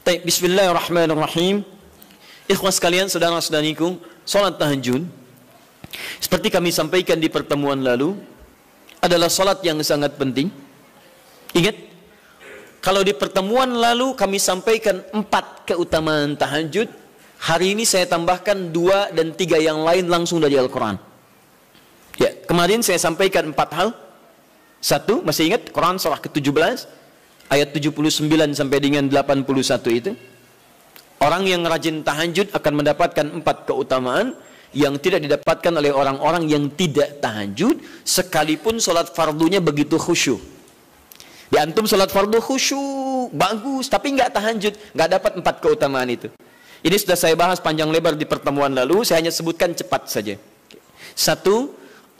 Bismillahirrahmanirrahim. Ikhwas sekalian, saudara-saudariku, salat tahajud seperti kami sampaikan di pertemuan lalu adalah salat yang sangat penting. Ingat, kalau di pertemuan lalu kami sampaikan 4 keutamaan tahajud, hari ini saya tambahkan 2 dan 3 yang lain langsung dari Al-Quran. Ya, kemarin saya sampaikan 4 hal. 1, masih ingat Quran surah ke-17 ayat 79 sampai dengan 81 itu. Orang yang rajin tahajud akan mendapatkan 4 keutamaan yang tidak didapatkan oleh orang-orang yang tidak tahajud, sekalipun sholat fardunya begitu khusyuk. Di antum sholat fardu khusyuk, bagus, tapi nggak tahajud, nggak dapat 4 keutamaan itu. Ini sudah saya bahas panjang lebar di pertemuan lalu, saya hanya sebutkan cepat saja. 1,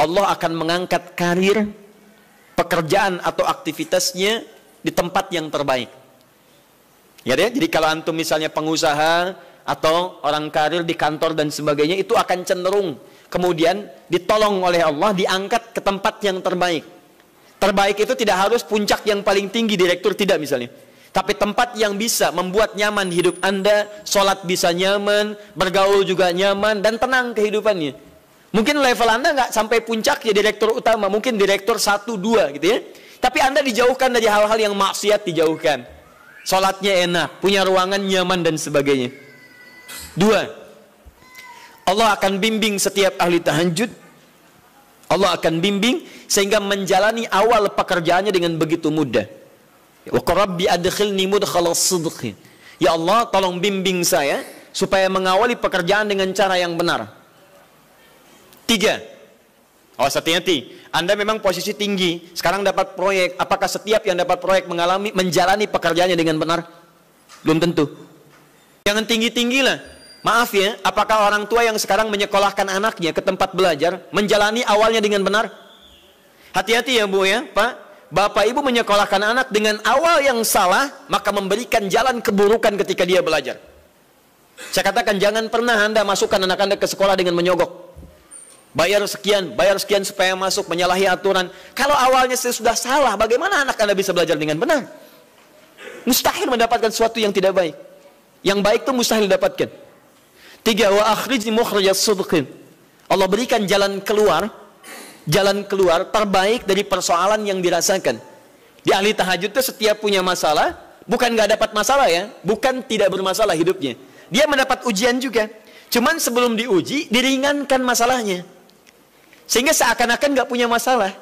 Allah akan mengangkat karir, pekerjaan atau aktivitasnya di tempat yang terbaik. Ya, jadi kalau antum misalnya pengusaha atau orang karir di kantor dan sebagainya, itu akan cenderung kemudian ditolong oleh Allah, diangkat ke tempat yang terbaik. Terbaik itu tidak harus puncak yang paling tinggi, direktur tidak misalnya, tapi tempat yang bisa membuat nyaman hidup Anda, sholat bisa nyaman, bergaul juga nyaman, dan tenang kehidupannya. Mungkin level Anda nggak sampai puncak ya direktur utama, mungkin direktur 1, 2 gitu ya, tapi Anda dijauhkan dari hal-hal yang maksiat, dijauhkan. Sholatnya enak, punya ruangan nyaman dan sebagainya. 2, Allah akan bimbing setiap ahli tahajud. Allah akan bimbing sehingga menjalani awal pekerjaannya dengan begitu mudah. Wa rabbi adkhilni mudkhalas sidq. Ya Allah, tolong bimbing saya supaya mengawali pekerjaan dengan cara yang benar. 3, hati-hati. Anda memang posisi tinggi, sekarang dapat proyek. Apakah setiap yang dapat proyek menjalani pekerjaannya dengan benar? Belum tentu. Jangan tinggi-tinggi lah. Maaf ya, apakah orang tua yang sekarang menyekolahkan anaknya ke tempat belajar menjalani awalnya dengan benar? Hati-hati ya Bu ya, Pak. Bapak Ibu menyekolahkan anak dengan awal yang salah, maka memberikan jalan keburukan ketika dia belajar. Saya katakan jangan pernah Anda masukkan anak Anda ke sekolah dengan menyogok. Bayar sekian supaya masuk, menyalahi aturan. Kalau awalnya sudah salah, bagaimana anak Anda bisa belajar dengan benar? Mustahil mendapatkan sesuatu yang tidak baik. Yang baik itu mustahil didapatkan. 3, wa akhrijni mukhrajas sidqin. Allah berikan jalan keluar terbaik dari persoalan yang dirasakan. Di ahli tahajud itu setiap punya masalah, bukan nggak dapat masalah ya, bukan tidak bermasalah hidupnya. Dia mendapat ujian juga. Cuman sebelum diuji, diringankan masalahnya. Sehingga seakan-akan nggak punya masalah.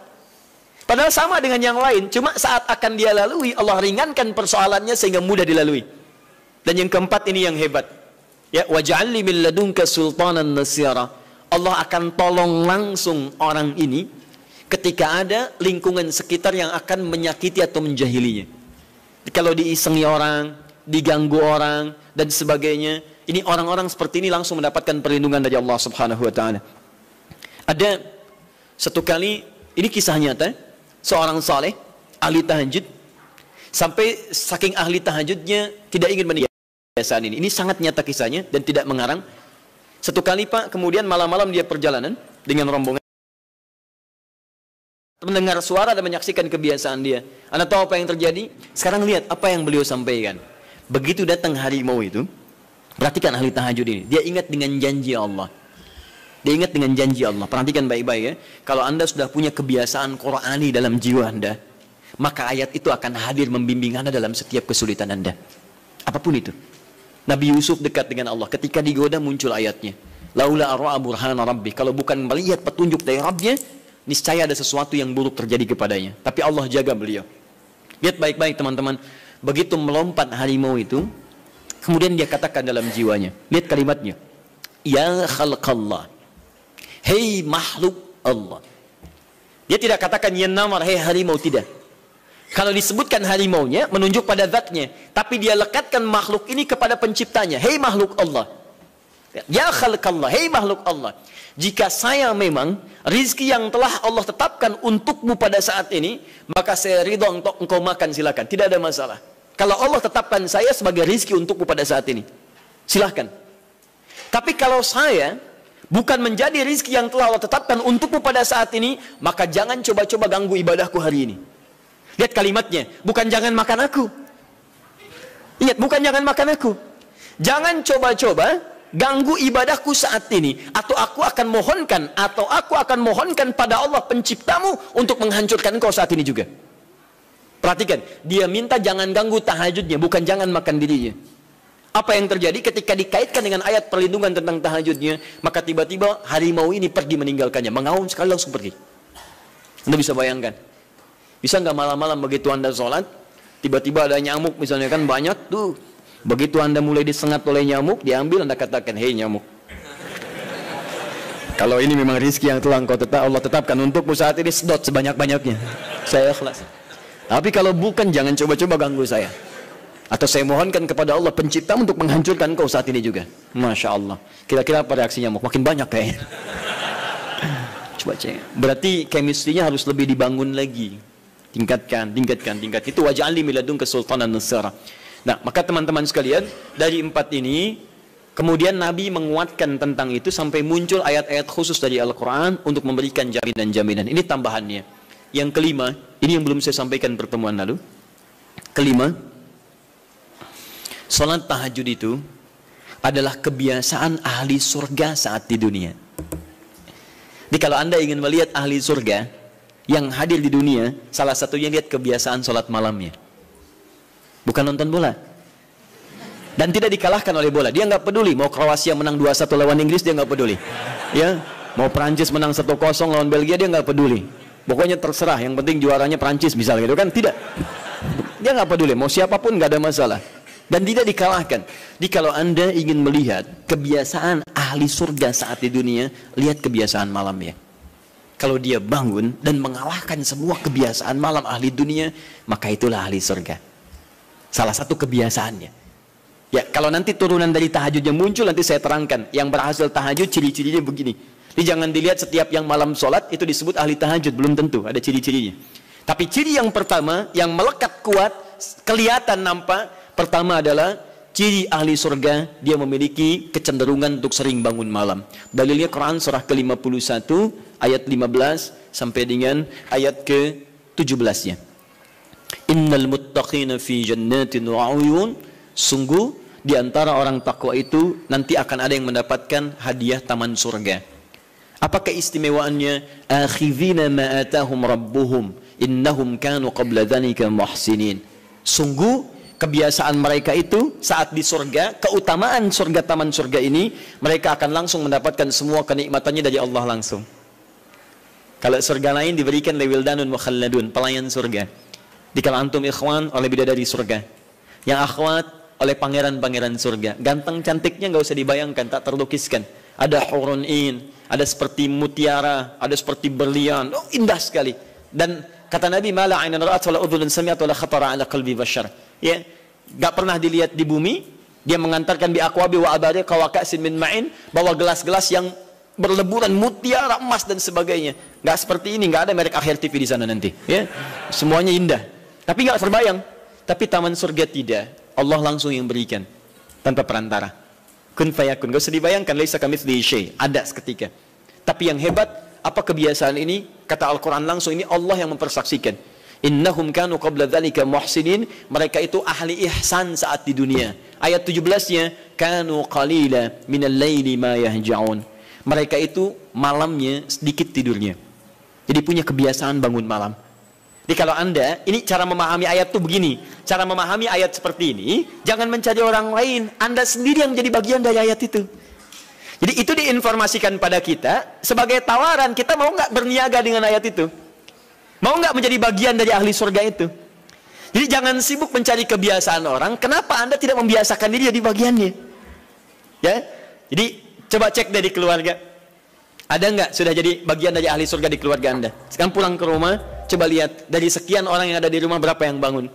Padahal sama dengan yang lain, cuma saat akan dia lalui, Allah ringankan persoalannya sehingga mudah dilalui. Dan yang keempat ini yang hebat. Ya, waj'alni min ladunka sultanan nasira. Allah akan tolong langsung orang ini ketika ada lingkungan sekitar yang akan menyakiti atau menjahilinya. Kalau diisengi orang, diganggu orang dan sebagainya, ini orang-orang seperti ini langsung mendapatkan perlindungan dari Allah Subhanahu wa taala. Ada satu kali, ini kisah nyata, seorang saleh ahli tahajud, sampai saking ahli tahajudnya tidak ingin meninggal. Ini sangat nyata kisahnya dan tidak mengarang. Satu kali Pak, kemudian malam-malam dia perjalanan dengan rombongan, mendengar suara dan menyaksikan kebiasaan dia. Anda tahu apa yang terjadi? Sekarang lihat apa yang beliau sampaikan. Begitu datang harimau itu, perhatikan ahli tahajud ini, dia ingat dengan janji Allah. Dia ingat dengan janji Allah. Perhatikan baik-baik ya. Kalau Anda sudah punya kebiasaan Qur'ani dalam jiwa Anda, maka ayat itu akan hadir membimbing Anda dalam setiap kesulitan Anda. Apapun itu. Nabi Yusuf dekat dengan Allah, ketika digoda muncul ayatnya. Laula ara'a burhana rabbi. Kalau bukan melihat petunjuk dari Rabbnya, niscaya ada sesuatu yang buruk terjadi kepadanya. Tapi Allah jaga beliau. Lihat baik-baik teman-teman. Begitu melompat harimau itu, kemudian dia katakan dalam jiwanya. Lihat kalimatnya. Ya khalqallah. Hei makhluk Allah. Dia tidak katakan ya namar, hei harimau, tidak. Kalau disebutkan harimaunya menunjuk pada zatnya, tapi dia lekatkan makhluk ini kepada penciptanya. Hei makhluk Allah. Ya khalqallah, hei makhluk Allah. Jika saya memang rizki yang telah Allah tetapkan untukmu pada saat ini, maka saya ridho untuk engkau makan, silakan, tidak ada masalah. Kalau Allah tetapkan saya sebagai rizki untukmu pada saat ini, silahkan. Tapi kalau saya bukan menjadi rizki yang telah Allah tetapkan untukmu pada saat ini, maka jangan coba-coba ganggu ibadahku hari ini. Lihat kalimatnya, bukan jangan makan aku. Ingat, bukan jangan makan aku. Jangan coba-coba ganggu ibadahku saat ini, atau aku akan mohonkan pada Allah penciptamu untuk menghancurkan engkau saat ini juga. Perhatikan, dia minta jangan ganggu tahajudnya, bukan jangan makan dirinya. Apa yang terjadi ketika dikaitkan dengan ayat perlindungan tentang tahajudnya, maka tiba-tiba harimau ini pergi meninggalkannya, mengaum sekali langsung pergi. Anda bisa bayangkan, bisa nggak malam-malam begitu Anda sholat, tiba-tiba ada nyamuk misalnya kan banyak tuh, begitu Anda mulai disengat oleh nyamuk, diambil Anda katakan, hei nyamuk, kalau ini memang rizki yang telah Allah tetapkan untukmu saat ini, sedot sebanyak-banyaknya, saya ikhlas. Tapi kalau bukan, jangan coba-coba ganggu saya. Atau saya mohonkan kepada Allah pencipta untuk menghancurkan kau saat ini juga. Masya Allah. Kira-kira apa reaksi nyamuk? Makin banyak kayaknya. Coba cek. Berarti chemistry-nya harus lebih dibangun lagi. Tingkatkan. Itu waj'alni min ladunka sultanan nasara. Nah, maka teman-teman sekalian, dari 4 ini, kemudian Nabi menguatkan tentang itu sampai muncul ayat-ayat khusus dari Al-Quran untuk memberikan jaminan-jaminan. Ini tambahannya. Yang kelima, ini yang belum saya sampaikan pertemuan lalu. Kelima, salat tahajud itu adalah kebiasaan ahli surga saat di dunia. Jadi kalau Anda ingin melihat ahli surga yang hadir di dunia, salah satunya lihat kebiasaan salat malamnya. Bukan nonton bola. Dan tidak dikalahkan oleh bola. Dia nggak peduli mau Kroasia menang 2-1 lawan Inggris, dia nggak peduli. Ya, mau Prancis menang 1-0 lawan Belgia, dia nggak peduli. Pokoknya terserah, yang penting juaranya Prancis misalnya gitu kan. Tidak. Dia nggak peduli, mau siapapun nggak ada masalah. Dan tidak dikalahkan. Jadi kalau Anda ingin melihat kebiasaan ahli surga saat di dunia, lihat kebiasaan malamnya. Kalau dia bangun dan mengalahkan semua kebiasaan malam ahli dunia, maka itulah ahli surga. Salah satu kebiasaannya. Ya, kalau nanti turunan dari tahajudnya muncul, nanti saya terangkan. Yang berhasil tahajud, ciri-cirinya begini. Jadi jangan dilihat setiap yang malam sholat itu disebut ahli tahajud, belum tentu, ada ciri-cirinya. Tapi ciri yang pertama, yang melekat kuat, kelihatan nampak, pertama adalah ciri ahli surga, dia memiliki kecenderungan untuk sering bangun malam. Dalilnya Quran surah ke-51 ayat 15 sampai dengan ayat ke-17-nya. Innal muttaqina fi jannatin wa 'uyun, sungguh di antara orang takwa itu nanti akan ada yang mendapatkan hadiah taman surga. Apa keistimewaannya? Akhidhina ma atahum rabbuhum innahum kanu qabla dzalika muhsinin. Sungguh kebiasaan mereka itu saat di surga, keutamaan surga, taman surga ini, mereka akan langsung mendapatkan semua kenikmatannya dari Allah langsung. Kalau surga lain diberikan lewildanun mukhalladun, pelayan surga. Di kalau antum ikhwan oleh bidadari surga, yang akhwat oleh pangeran-pangeran surga. Ganteng cantiknya nggak usah dibayangkan, tak terlukiskan. Ada hurun in, ada seperti mutiara, ada seperti berlian, oh, indah sekali. Dan kata Nabi, mala ainan ra'at wala udhunun sami'at wala khatara ala qalbi bashar. Ya, enggak pernah dilihat di bumi. Dia mengantarkan bi aqwabi wa abadi qawaqasin min ma'in, bawa gelas-gelas yang berleburan mutiara, emas dan sebagainya. Enggak seperti ini, enggak ada merek Akhir TV di sana nanti, ya. Semuanya indah. Tapi enggak terbayang. Tapi taman surga tidak. Allah langsung yang berikan tanpa perantara. Kun fayakun, gak usah dibayangkan, laisa kamitslihi syai', ada seketika. Tapi yang hebat, apa kebiasaan ini? Kata Al-Quran langsung, ini Allah yang mempersaksikan. Innahum kanu qabla dzalika muhsinin, mereka itu ahli ihsan saat di dunia. Ayat 17-nya, kanu qalila minal laili ma yahja'un. Mereka itu malamnya sedikit tidurnya. Jadi punya kebiasaan bangun malam. Jadi kalau Anda, ini cara memahami ayat itu begini. Cara memahami ayat seperti ini, jangan mencari orang lain. Anda sendiri yang menjadi bagian dari ayat itu. Jadi itu diinformasikan pada kita, sebagai tawaran, kita mau nggak berniaga dengan ayat itu? Mau nggak menjadi bagian dari ahli surga itu? Jadi jangan sibuk mencari kebiasaan orang, kenapa Anda tidak membiasakan diri jadi bagiannya? Ya, jadi coba cek dari keluarga. Ada nggak sudah jadi bagian dari ahli surga di keluarga Anda? Sekarang pulang ke rumah, coba lihat dari sekian orang yang ada di rumah berapa yang bangun.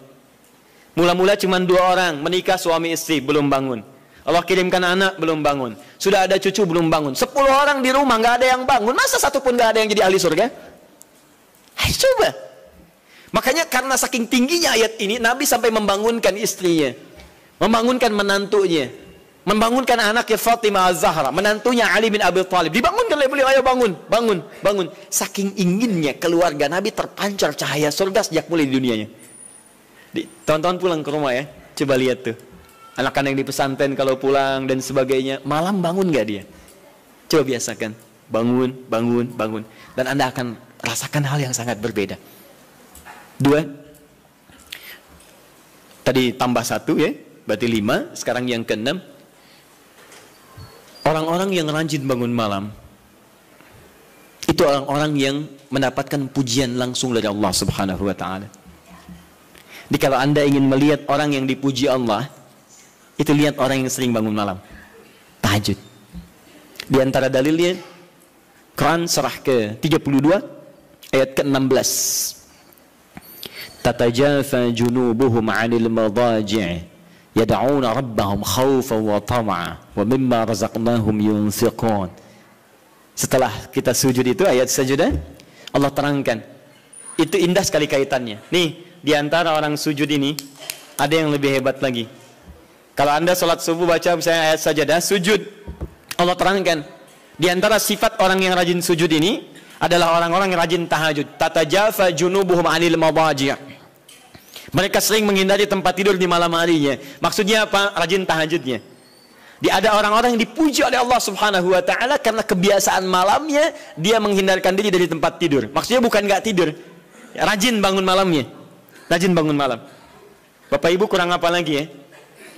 Mula-mula cuma 2 orang menikah suami istri belum bangun. Allah kirimkan anak belum bangun. Sudah ada cucu belum bangun. 10 orang di rumah nggak ada yang bangun. Masa satu pun nggak ada yang jadi ahli surga? Hai, coba. Makanya karena saking tingginya ayat ini, Nabi sampai membangunkan istrinya, membangunkan menantunya, membangunkan anaknya Fatimah Az-Zahra, menantunya Ali bin Abi Thalib. Dibangunkan oleh beliau, ayo bangun, bangun, bangun. Saking inginnya keluarga Nabi terpancar cahaya surga sejak mulai di dunianya. Tahun-tahun pulang ke rumah ya, coba lihat tuh. Anak-anak yang di pesantren kalau pulang dan sebagainya, malam bangun nggak dia? Coba biasakan, bangun, bangun, bangun. Dan Anda akan rasakan hal yang sangat berbeda. 2, tadi tambah 1 ya, berarti 5, sekarang yang ke-6. Orang-orang yang rajin bangun malam, itu orang-orang yang mendapatkan pujian langsung dari Allah Subhanahu wa ta'ala. Jadi kalau Anda ingin melihat orang yang dipuji Allah, itu lihat orang yang sering bangun malam, tahajud. Di antara dalilnya, Quran surah ke-32 ayat ke-16. Tatajafa junubuhum 'anil madaji' yad'una rabbahum khaufan wa tama'a wa mimma razaqnahum yunfiqun. Setelah kita sujud itu ayat sajadah, Allah terangkan. Itu indah sekali kaitannya. Nih, di antara orang sujud ini ada yang lebih hebat lagi. Kalau Anda sholat subuh baca misalnya ayat sajadah, sujud, Allah terangkan. Di antara sifat orang yang rajin sujud ini adalah orang-orang yang rajin tahajud. Tatajafa junubuhum 'anil madaji'. Mereka sering menghindari tempat tidur di malam harinya. Maksudnya apa? Rajin tahajudnya. Ada orang-orang yang dipuji oleh Allah Subhanahu wa ta'ala karena kebiasaan malamnya dia menghindarkan diri dari tempat tidur. Maksudnya bukan nggak tidur, rajin bangun malamnya. Rajin bangun malam. Bapak Ibu kurang apa lagi ya?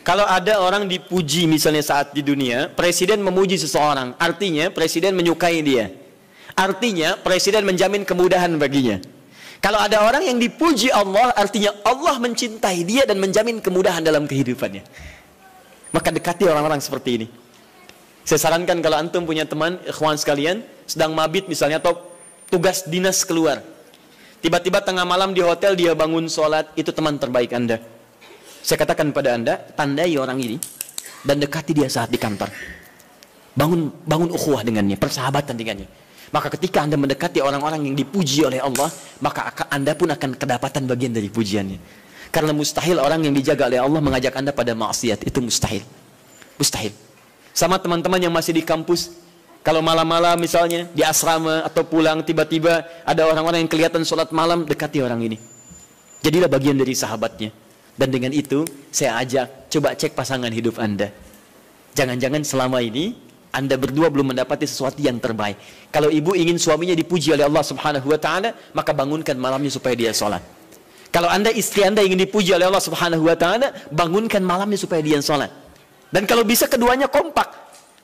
Kalau ada orang dipuji misalnya saat di dunia, presiden memuji seseorang, artinya presiden menyukai dia. Artinya presiden menjamin kemudahan baginya. Kalau ada orang yang dipuji Allah, artinya Allah mencintai dia dan menjamin kemudahan dalam kehidupannya. Maka dekati orang-orang seperti ini. Saya sarankan kalau antum punya teman, ikhwan sekalian, sedang mabit misalnya atau tugas dinas keluar. Tiba-tiba tengah malam di hotel dia bangun sholat, itu teman terbaik Anda. Saya katakan pada Anda, tandai orang ini dan dekati dia saat di kantor. Bangun ukhuwah dengannya, persahabatan dengannya. Maka ketika Anda mendekati orang-orang yang dipuji oleh Allah, maka Anda pun akan kedapatan bagian dari pujiannya. Karena mustahil orang yang dijaga oleh Allah mengajak Anda pada maksiat. Itu mustahil. Mustahil. Sama teman-teman yang masih di kampus, kalau malam-malam misalnya di asrama atau pulang tiba-tiba ada orang-orang yang kelihatan sholat malam, dekati orang ini. Jadilah bagian dari sahabatnya. Dan dengan itu saya ajak, coba cek pasangan hidup Anda. Jangan-jangan selama ini Anda berdua belum mendapati sesuatu yang terbaik. Kalau ibu ingin suaminya dipuji oleh Allah Subhanahu wa ta'ala, maka bangunkan malamnya supaya dia sholat. Kalau Anda, istri Anda ingin dipuji oleh Allah Subhanahu wa ta'ala, bangunkan malamnya supaya dia sholat. Dan kalau bisa keduanya kompak.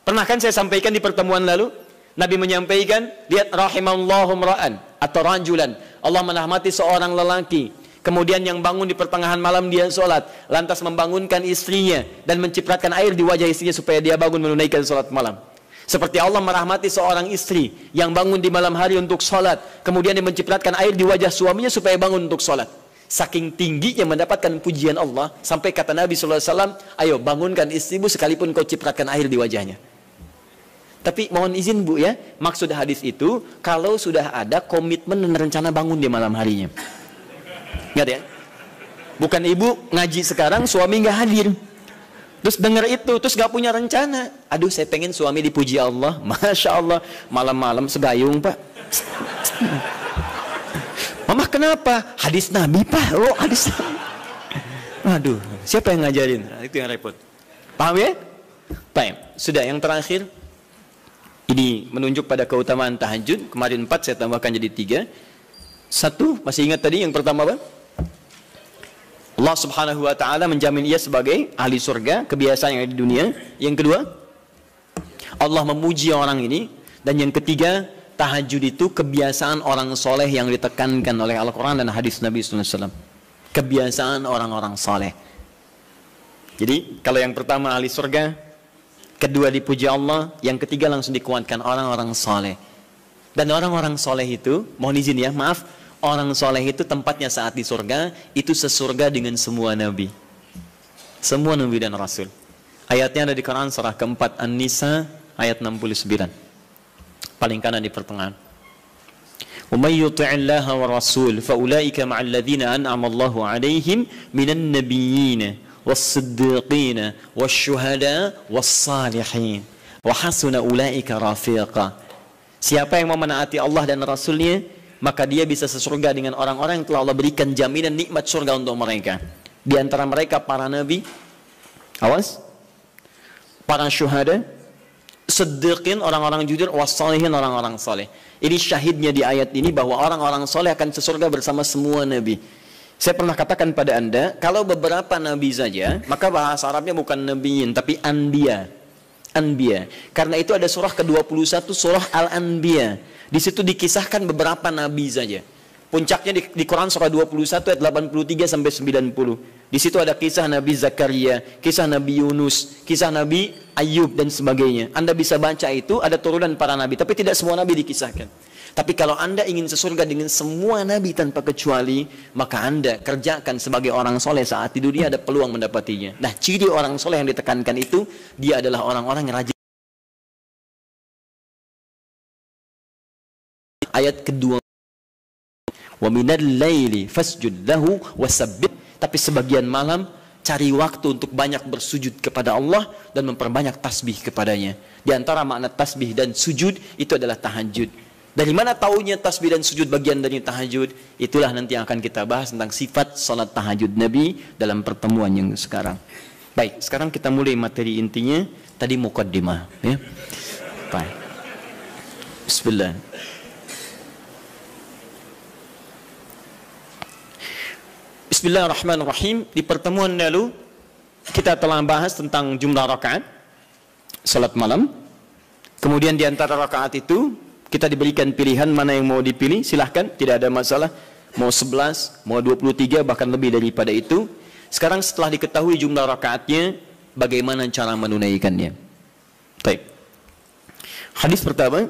Pernah kan saya sampaikan di pertemuan lalu, Nabi menyampaikan, lihat rahimallahu mra'an atau rajulan, Allah merahmati seorang lelaki, kemudian yang bangun di pertengahan malam dia sholat, lantas membangunkan istrinya dan mencipratkan air di wajah istrinya supaya dia bangun menunaikan sholat malam. Seperti Allah merahmati seorang istri yang bangun di malam hari untuk sholat, kemudian dia mencipratkan air di wajah suaminya supaya bangun untuk sholat. Saking tingginya mendapatkan pujian Allah, sampai kata Nabi SAW, ayo bangunkan istrimu sekalipun kau cipratkan air di wajahnya. Tapi mohon izin Bu ya, maksud hadis itu kalau sudah ada komitmen dan rencana bangun di malam harinya. Nggak ya? Bukan ibu ngaji sekarang suami nggak hadir, terus dengar itu terus nggak punya rencana. Aduh saya pengen suami dipuji Allah, masya Allah, malam-malam segayung Pak. Mama kenapa? Hadis Nabi Pak. Oh hadis Nabi. Aduh, siapa yang ngajarin? Nah, itu yang repot. Paham ya? Baik. Sudah yang terakhir. Ini menunjuk pada keutamaan tahajud. Kemarin 4, saya tambahkan jadi 3. 1, masih ingat tadi yang pertama apa? Allah Subhanahu wa ta'ala menjamin ia sebagai ahli surga, kebiasaan yang ada di dunia. Yang kedua, Allah memuji orang ini. Dan yang ketiga, tahajud itu kebiasaan orang soleh yang ditekankan oleh Al-Quran dan hadis Nabi SAW. Kebiasaan orang-orang soleh. Jadi kalau yang pertama ahli surga, kedua dipuji Allah, yang ketiga langsung dikuatkan orang-orang soleh. Dan orang-orang soleh itu, mohon izin ya, maaf, orang soleh itu tempatnya saat di surga, itu sesurga dengan semua nabi. Semua nabi dan rasul. Ayatnya ada di Quran surah keempat An-Nisa ayat 69. Paling kanan di pertengahan. Wa may yuti'illaha wa rasul fa ulaika ma'al ladzina an'ama Allahu 'alaihim minan nabiyyin was-siddiqin wasyuhada was-salihin wa hasuna ulaika rafiqa. Siapa yang mau menaati Allah dan Rasulnya, maka dia bisa sesurga dengan orang-orang yang telah Allah berikan jaminan nikmat surga untuk mereka. Di antara mereka para nabi, Awas. Para syuhada, siddiqin orang-orang jujur, wassalihin orang-orang saleh. Ini syahidnya di ayat ini bahwa orang-orang saleh akan ke surga bersama semua nabi. Saya pernah katakan pada Anda, kalau beberapa nabi saja, maka bahasa Arabnya bukan nabiyin tapi anbiya. Anbiya. Karena itu ada surah ke-21 surah Al-Anbiya. Di situ dikisahkan beberapa nabi saja. Puncaknya di Quran surah 21 ayat 83 sampai 90. Di situ ada kisah Nabi Zakaria, kisah Nabi Yunus, kisah Nabi Ayub dan sebagainya. Anda bisa baca itu, ada turunan para nabi, tapi tidak semua nabi dikisahkan. Tapi kalau Anda ingin sesurga dengan semua nabi tanpa kecuali, maka Anda kerjakan sebagai orang soleh saat di dunia, ada peluang mendapatinya. Nah, ciri orang soleh yang ditekankan itu, dia adalah orang-orang yang rajin. Ayat kedua, wa minal laili fasjud lahu wasabbih. Tapi sebagian malam cari waktu untuk banyak bersujud kepada Allah dan memperbanyak tasbih kepadanya. Di antara makna tasbih dan sujud itu adalah tahajud. Dari mana taunya tasbih dan sujud bagian dari tahajud? Itulah nanti yang akan kita bahas tentang sifat salat tahajud Nabi dalam pertemuan yang sekarang. Baik, sekarang kita mulai materi intinya. Tadi muqaddimah, ya. Baik. Bismillah. Bismillahirrahmanirrahim. Di pertemuan lalu kita telah bahas tentang jumlah rakaat salat malam. Kemudian di antara rakaat itu kita diberikan pilihan mana yang mau dipilih, silahkan, tidak ada masalah. Mau 11, mau 23, bahkan lebih daripada itu. Sekarang setelah diketahui jumlah rakaatnya, bagaimana cara menunaikannya? Baik. Hadis pertama,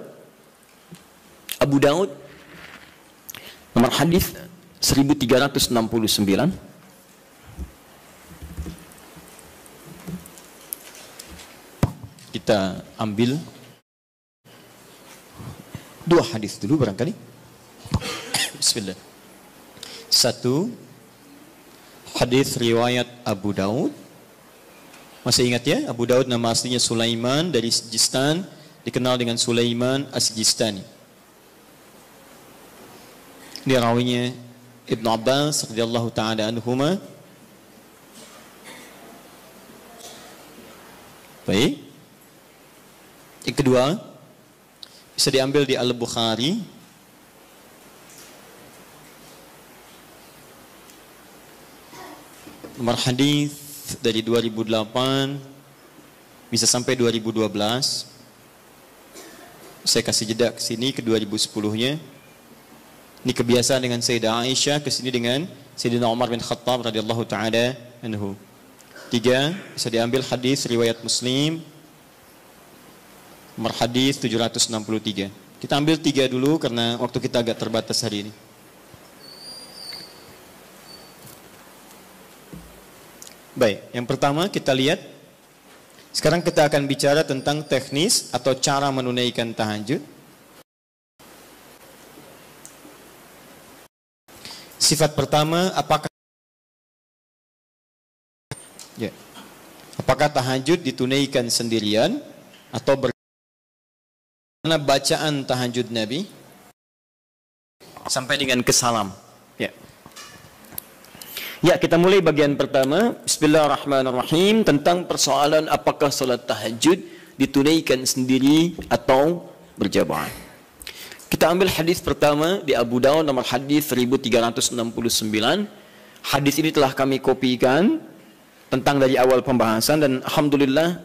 Abu Daud, nomor hadis 1369. Kita ambil dua hadis dulu barangkali. Bismillah. Satu, hadis riwayat Abu Daud. Masih ingat ya? Abu Daud nama aslinya Sulaiman dari Sijistan, dikenal dengan Sulaiman As-Sijistani. Dia rawinya Ibnu Abbas radhiyallahu taala anhuma. Baik. Yang kedua, bisa diambil di Al-Bukhari. Nomor hadis dari 2008 bisa sampai 2012. Saya kasih jeda ke sini ke 2010-nya. Ini kebiasaan dengan Sayyidah Aisyah, ke sini dengan Sayyidina Umar bin Khattab radhiyallahu taala anhu. Tiga, bisa diambil hadis riwayat Muslim. Nomor hadis 763. Kita ambil tiga dulu karena waktu kita agak terbatas hari ini. Baik, yang pertama kita lihat. Sekarang kita akan bicara tentang teknis atau cara menunaikan tahajud. Sifat pertama, apakah tahajud ditunaikan sendirian atau bagaimana bacaan tahajud Nabi sampai dengan ke salam. Ya, kita mulai bagian pertama. Bismillahirrahmanirrahim, tentang persoalan apakah salat tahajud ditunaikan sendiri atau berjamaah. Kita ambil hadis pertama di Abu Daud nomor hadis 1369. Hadis ini telah kami kopikan tentang dari awal pembahasan dan alhamdulillah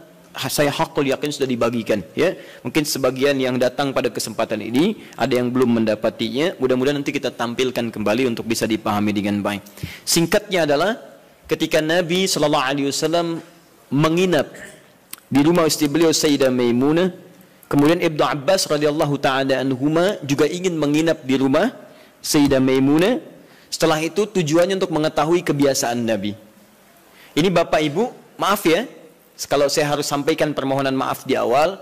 saya hakul yakin sudah dibagikan, ya. Mungkin sebagian yang datang pada kesempatan ini ada yang belum mendapatinya. Mudah-mudahan nanti kita tampilkan kembali untuk bisa dipahami dengan baik. Singkatnya adalah ketika Nabi SAW menginap di rumah istri beliau Sayyidah Maimunah, kemudian Ibnu Abbas radhiyallahu taala anhuma juga ingin menginap di rumah Sayyidah Maimunah. Setelah itu tujuannya untuk mengetahui kebiasaan Nabi. Ini Bapak Ibu, maaf ya, kalau saya harus sampaikan permohonan maaf di awal,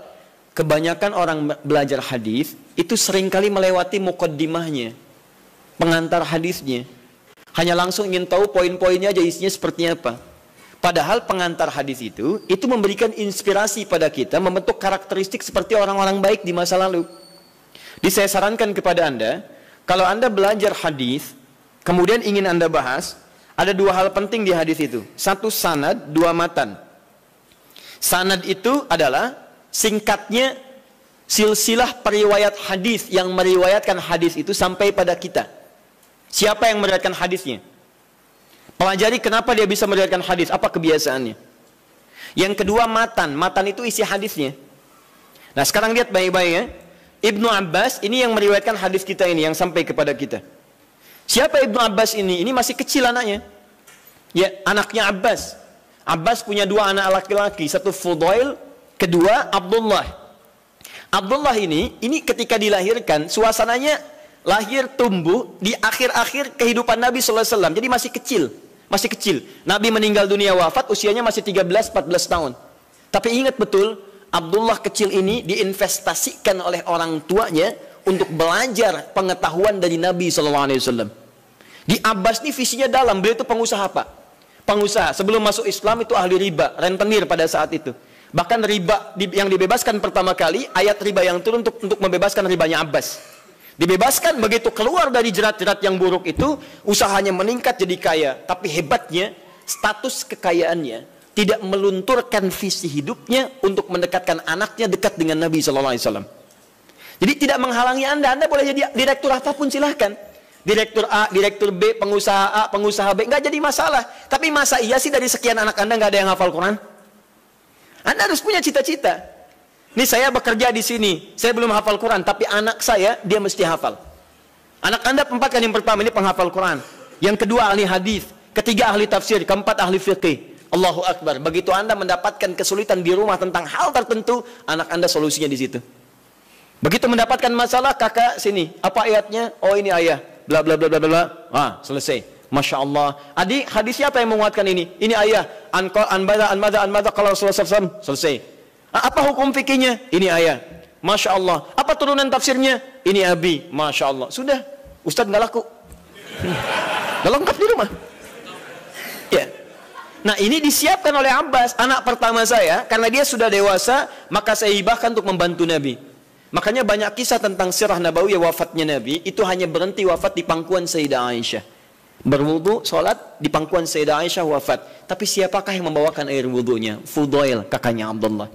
kebanyakan orang belajar hadis itu seringkali melewati muqaddimahnya, pengantar hadisnya. Hanya langsung ingin tahu poin-poinnya aja isinya seperti apa. Padahal pengantar hadis itu memberikan inspirasi pada kita membentuk karakteristik seperti orang-orang baik di masa lalu. Jadi saya sarankan kepada Anda, kalau Anda belajar hadis, kemudian ingin Anda bahas, ada dua hal penting di hadis itu. Satu sanad, dua matan. Sanad itu adalah singkatnya silsilah periwayat hadis yang meriwayatkan hadis itu sampai pada kita. Siapa yang meriwayatkan hadisnya? Pelajari kenapa dia bisa meriwayatkan hadis, apa kebiasaannya. Yang kedua matan. Matan itu isi hadisnya. Nah, sekarang lihat baik-baik ya. Ibnu Abbas ini yang meriwayatkan hadis kita ini yang sampai kepada kita. Siapa Ibnu Abbas ini? Ini masih kecil anaknya. Ya, anaknya Abbas. Abbas punya dua anak laki-laki, satu Fudail, kedua Abdullah. Abdullah ini ketika dilahirkan, suasananya lahir tumbuh di akhir-akhir kehidupan Nabi SAW. Jadi masih kecil. Nabi meninggal dunia wafat, usianya masih 13-14 tahun. Tapi ingat betul, Abdullah kecil ini diinvestasikan oleh orang tuanya untuk belajar pengetahuan dari Nabi SAW. Di Abbas ini visinya dalam, beliau itu pengusaha Pak. Pengusaha, sebelum masuk Islam itu ahli riba, rentenir pada saat itu. Bahkan riba yang dibebaskan pertama kali, ayat riba yang turun untuk membebaskan ribanya Abbas. Dibebaskan, begitu keluar dari jerat-jerat yang buruk itu, usahanya meningkat jadi kaya. Tapi hebatnya, status kekayaannya tidak melunturkan visi hidupnya untuk mendekatkan anaknya dekat dengan Nabi SAW. Jadi tidak menghalangi Anda boleh jadi direktur apapun silahkan. Direktur A, direktur B, pengusaha A, pengusaha B, nggak jadi masalah. Tapi masa iya sih dari sekian anak Anda nggak ada yang hafal Quran? Anda harus punya cita-cita. Nih saya bekerja di sini, saya belum hafal Quran, tapi anak saya dia mesti hafal. Anak Anda empatkan, yang pertama ini penghafal Quran, yang kedua ahli hadis, ketiga ahli tafsir, keempat ahli fikih. Allahu Akbar. Begitu Anda mendapatkan kesulitan di rumah tentang hal tertentu, anak Anda solusinya di situ. Begitu mendapatkan masalah, kakak sini, apa ayatnya? Oh ini ayah, bla bla bla bla bla. Selesai. Masya Allah. Adik, hadisnya apa yang menguatkan ini? Ini ayah. An-mada kalau Rasulullah SAW. Selesai. Apa hukum fikihnya? Ini ayah. Masya Allah. Apa turunan tafsirnya? Ini abi. Masya Allah. Sudah. Ustadz nggak laku. Nggak lengkap di rumah. Ya. Nah ini disiapkan oleh Abbas, anak pertama saya. Karena dia sudah dewasa, maka saya hibahkan untuk membantu Nabi. Makanya banyak kisah tentang sirah Nabawiyah wafatnya Nabi, itu hanya berhenti wafat di pangkuan Sayyidah Aisyah. Berwudu, sholat, di pangkuan Sayyidah Aisyah wafat. Tapi siapakah yang membawakan air wudunya? Fudail, kakaknya Abdullah.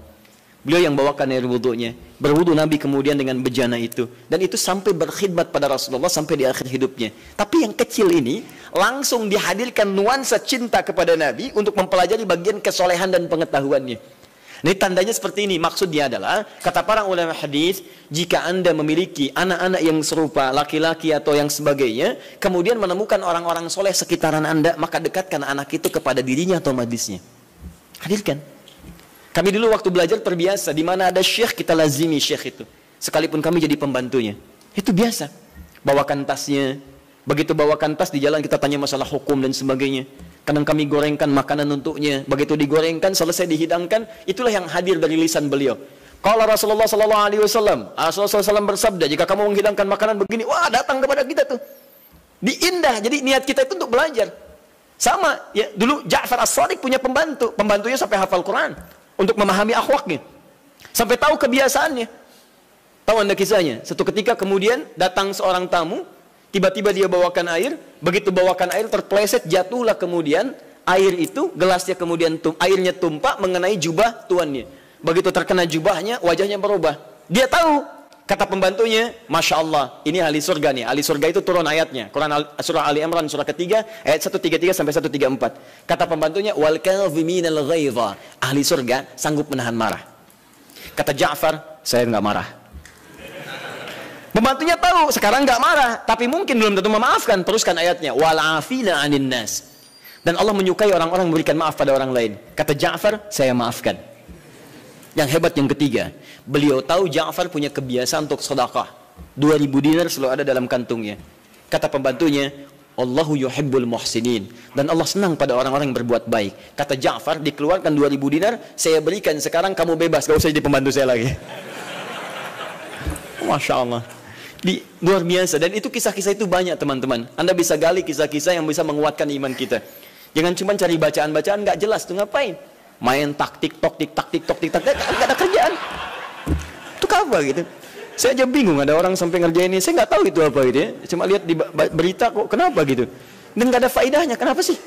Beliau yang bawakan air wudunya. Berwudu Nabi kemudian dengan bejana itu. Dan itu sampai berkhidmat pada Rasulullah sampai di akhir hidupnya. Tapi yang kecil ini langsung dihadirkan nuansa cinta kepada Nabi untuk mempelajari bagian kesolehan dan pengetahuannya. Ini tandanya seperti ini. Maksudnya adalah, kata para ulama hadis, jika Anda memiliki anak-anak yang serupa, laki-laki atau yang sebagainya, kemudian menemukan orang-orang soleh sekitaran Anda, maka dekatkan anak itu kepada dirinya atau majlisnya. Hadirkan. Kami dulu waktu belajar terbiasa, di mana ada syekh, kita lazimi syekh itu. Sekalipun kami jadi pembantunya. Itu biasa. Bawakan tasnya. Begitu bawakan tas, di jalan kita tanya masalah hukum dan sebagainya. Kadang kami gorengkan makanan untuknya. Begitu digorengkan, selesai dihidangkan, itulah yang hadir dari lisan beliau. Kalau Rasulullah SAW, Rasulullah SAW bersabda, jika kamu menghidangkan makanan begini, wah datang kepada kita tuh. Diindah, jadi niat kita itu untuk belajar. Sama, ya dulu Ja'far As-Shadiq punya pembantu. Pembantunya sampai hafal Quran. Untuk memahami akhlaknya. Sampai tahu kebiasaannya. Tahu Anda kisahnya? Satu ketika kemudian datang seorang tamu, tiba-tiba dia bawakan air, begitu bawakan air terpleset, jatuhlah kemudian air itu, gelasnya kemudian airnya tumpah mengenai jubah tuannya. Begitu terkena jubahnya, wajahnya berubah. Dia tahu, kata pembantunya, Masya Allah, ini ahli surga nih. Ahli surga itu turun ayatnya. Quran surah Ali Imran surah ketiga, ayat 133 sampai 134. Kata pembantunya, wal kadhiminal ghaidha. Ahli surga sanggup menahan marah. Kata Ja'far, saya nggak marah. Pembantunya tahu, sekarang nggak marah, tapi mungkin belum tentu memaafkan. Teruskan ayatnya, wal afina 'anin nas. Dan Allah menyukai orang-orang memberikan maaf pada orang lain. Kata Ja'far, saya maafkan. Yang hebat yang ketiga, beliau tahu Ja'far punya kebiasaan untuk sedekah. 2000 dinar selalu ada dalam kantungnya. Kata pembantunya, Allahu yuhibbul muhsinin. Dan Allah senang pada orang-orang yang berbuat baik. Kata Ja'far, dikeluarkan 2000 dinar, saya berikan, sekarang kamu bebas, gak usah jadi pembantu saya lagi. Masya Allah. Luar biasa. Dan itu kisah-kisah itu banyak teman-teman. Anda bisa gali kisah-kisah yang bisa menguatkan iman kita. Jangan cuma cari bacaan-bacaan nggak jelas tuh, ngapain? Main tik-tok, nggak ada kerjaan. Itu apa gitu? Saya aja bingung, ada orang sampai ngerjain ini, saya nggak tahu itu apa gitu ya. Cuma lihat di berita kok, kenapa gitu? Dan nggak ada faedahnya, kenapa sih?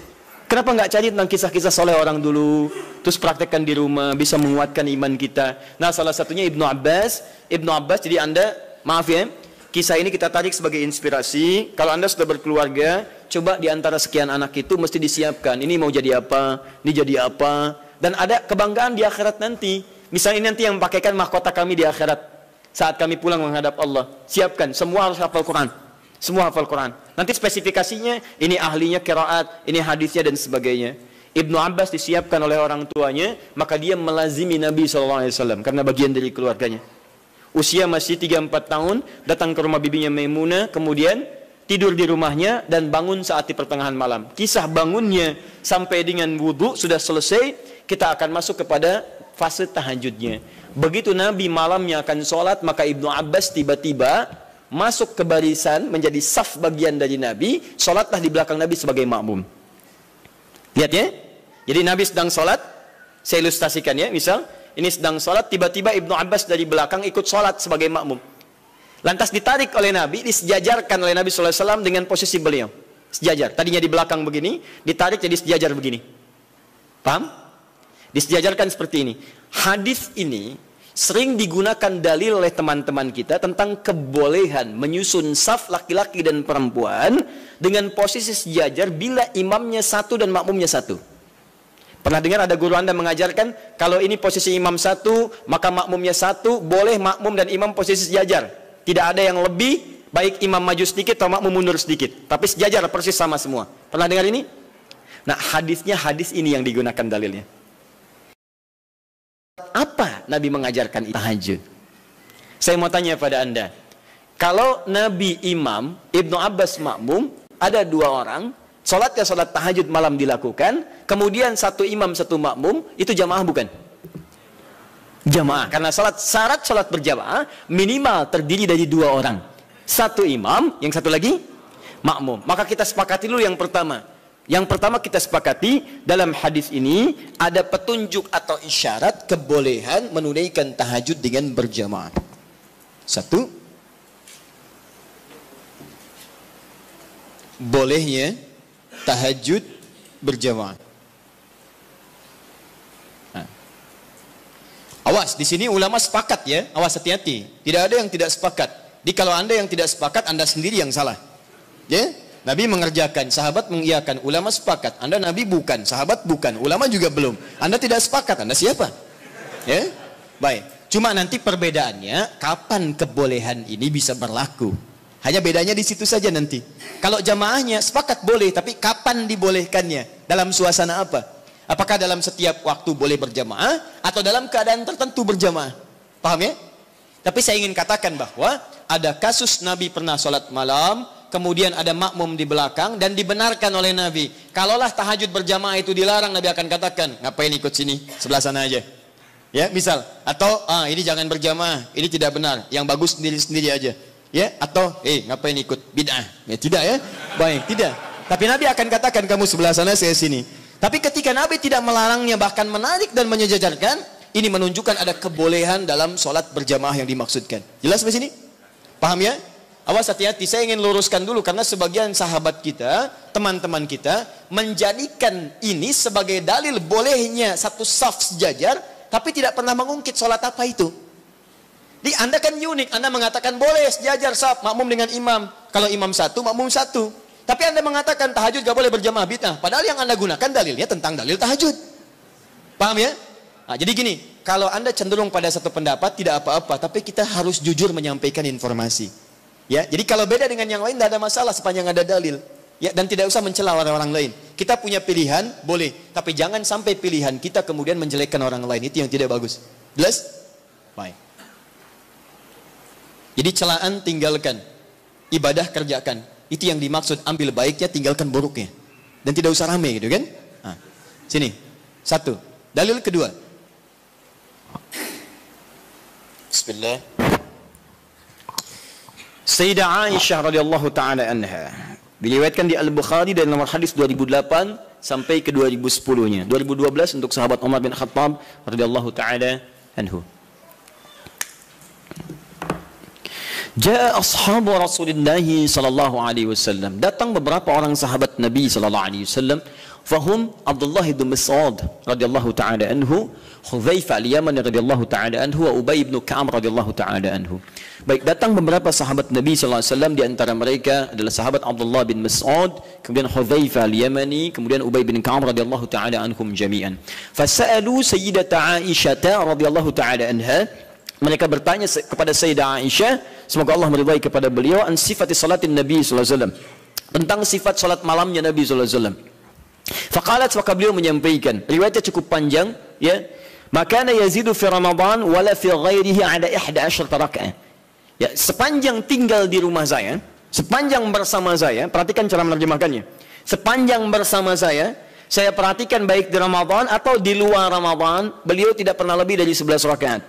Kenapa nggak cari tentang kisah-kisah soleh orang dulu, terus praktekkan di rumah, bisa menguatkan iman kita. Nah, salah satunya Ibnu Abbas. Ibnu Abbas, jadi Anda, maaf ya, kisah ini kita tarik sebagai inspirasi. Kalau Anda sudah berkeluarga, coba di antara sekian anak itu mesti disiapkan. Ini mau jadi apa, ini jadi apa. Dan ada kebanggaan di akhirat nanti. Misalnya ini nanti yang pakaikan mahkota kami di akhirat. Saat kami pulang menghadap Allah. Siapkan, semua harus hafal Quran. Semua hafal Quran. Nanti spesifikasinya, ini ahlinya qiraat, ini hadisnya dan sebagainya. Ibnu Abbas disiapkan oleh orang tuanya, maka dia melazimi Nabi SAW karena bagian dari keluarganya. Usia masih 3-4 tahun, datang ke rumah bibinya Maimunah, kemudian tidur di rumahnya dan bangun saat di pertengahan malam. Kisah bangunnya sampai dengan wudhu sudah selesai, kita akan masuk kepada fase tahajudnya. Begitu Nabi malamnya akan sholat, maka Ibnu Abbas tiba-tiba masuk ke barisan, menjadi saf bagian dari Nabi, sholatlah di belakang Nabi sebagai makmum. Lihat ya, jadi Nabi sedang sholat, saya ilustrasikan ya, misal, ini sedang sholat, tiba-tiba Ibnu Abbas dari belakang ikut sholat sebagai makmum. Lantas ditarik oleh Nabi, disejajarkan oleh Nabi SAW dengan posisi beliau. Sejajar, tadinya di belakang begini, ditarik jadi sejajar begini. Paham? Disejajarkan seperti ini. Hadis ini sering digunakan dalil oleh teman-teman kita tentang kebolehan menyusun saf laki-laki dan perempuan dengan posisi sejajar bila imamnya satu dan makmumnya satu. Pernah dengar ada guru Anda mengajarkan, kalau ini posisi imam satu, maka makmumnya satu, boleh makmum dan imam posisi sejajar. Tidak ada yang lebih, baik imam maju sedikit atau makmum mundur sedikit. Tapi sejajar, persis sama semua. Pernah dengar ini? Nah, hadisnya hadis ini yang digunakan dalilnya. Apa Nabi mengajarkan tahajud? Saya mau tanya pada Anda, kalau Nabi imam, Ibnu Abbas makmum, ada dua orang, sholatnya sholat tahajud malam dilakukan, kemudian satu imam satu makmum, itu jamaah bukan? Jamaah, karena syarat sholat berjamaah minimal terdiri dari dua orang, satu imam, yang satu lagi makmum. Maka kita sepakati dulu yang pertama. Yang pertama kita sepakati, dalam hadis ini ada petunjuk atau isyarat kebolehan menunaikan tahajud dengan berjamaah. Satu, bolehnya tahajud berjamaah. Nah. Awas, di sini ulama sepakat ya, awas hati-hati. Tidak ada yang tidak sepakat. Jadi kalau Anda yang tidak sepakat, Anda sendiri yang salah. Ya? Nabi mengerjakan, sahabat mengiyakan, ulama sepakat. Anda Nabi bukan, sahabat bukan, ulama juga belum. Anda tidak sepakat, Anda siapa? Ya, baik. Cuma nanti perbedaannya, kapan kebolehan ini bisa berlaku? Hanya bedanya di situ saja nanti. Kalau jamaahnya sepakat boleh, tapi kapan dibolehkannya? Dalam suasana apa? Apakah dalam setiap waktu boleh berjamaah atau dalam keadaan tertentu berjamaah? Paham ya? Tapi saya ingin katakan bahwa ada kasus Nabi pernah sholat malam, kemudian ada makmum di belakang dan dibenarkan oleh Nabi. Kalaulah tahajud berjamaah itu dilarang, Nabi akan katakan, ngapain ikut sini, sebelah sana aja. Ya, misal, atau ini jangan berjamaah, ini tidak benar, yang bagus sendiri-sendiri aja. Ya, atau ngapain ikut bid'ah? Ya tidak ya. Baik, tidak. Tapi Nabi akan katakan, kamu sebelah sana, saya sini. Tapi ketika Nabi tidak melarangnya, bahkan menarik dan menyejajarkan, ini menunjukkan ada kebolehan dalam sholat berjamaah yang dimaksudkan. Jelas sampai sini? Paham ya? Awas hati-hati, saya ingin luruskan dulu karena sebagian sahabat kita, teman-teman kita menjadikan ini sebagai dalil bolehnya satu saf sejajar, tapi tidak pernah mengungkit sholat apa itu. Di Anda kan unik, Anda mengatakan boleh sejajar saf, makmum dengan imam. Kalau imam satu, makmum satu. Tapi Anda mengatakan tahajud gak boleh berjamaah, bid'ah. Padahal yang Anda gunakan dalilnya tentang dalil tahajud. Paham ya? Nah, jadi gini, kalau Anda cenderung pada satu pendapat tidak apa-apa, tapi kita harus jujur menyampaikan informasi. Ya, jadi kalau beda dengan yang lain tidak ada masalah sepanjang ada dalil. Ya, dan tidak usah mencela orang lain. Kita punya pilihan, boleh, tapi jangan sampai pilihan kita kemudian menjelekkan orang lain. Itu yang tidak bagus. Jelas? Baik. Jadi celaan tinggalkan, ibadah kerjakan. Itu yang dimaksud, ambil baiknya, tinggalkan buruknya. Dan tidak usah rame gitu kan? Nah, sini. Satu. Dalil kedua. Bismillah. Sayyidah Aisyah radhiyallahu taala anha diriwayatkan di Al-Bukhari dari nomor hadis 2008 sampai ke 2010-nya. 2012 untuk sahabat Umar bin Khattab radhiyallahu taala anhu. Ja'a ashabu Rasulullah sallallahu alaihi wasallam. Datang beberapa orang sahabat Nabi sallallahu alaihi wasallam. Fahum Abdullah bin Mas'ud radhiyallahu taala anhu, Hudzaifah al-Yamani radhiyallahu taala anhu, wa Ubay bin Ka'ab radhiyallahu taala anhu. Baik, datang beberapa sahabat Nabi sallallahu alaihi wasallam, di antara mereka adalah sahabat Abdullah bin Mas'ud, kemudian Hudzaifah al-Yamani, kemudian Ubay bin Ka'ab radhiyallahu taala anhum jami'an. Fasa'alu Sayyidata Aisyah radhiyallahu taala anha. Mereka bertanya kepada Sayyidah Aisyah, semoga Allah meridai kepada beliau, an sifati salatin Nabi sallallahu alaihi wasallam, tentang sifat salat malamnya Nabi sallallahu alaihi wasallam. Faqalat, maka beliau menyampaikan, riwayatnya cukup panjang, ya. Makana yazidu fi Ramadan wala fi ghairihi ada 11 rakaat. Ya, sepanjang tinggal di rumah saya, sepanjang bersama saya, perhatikan cara menerjemahkannya. Sepanjang bersama saya perhatikan baik di Ramadan atau di luar Ramadan, beliau tidak pernah lebih dari 11 rakaat.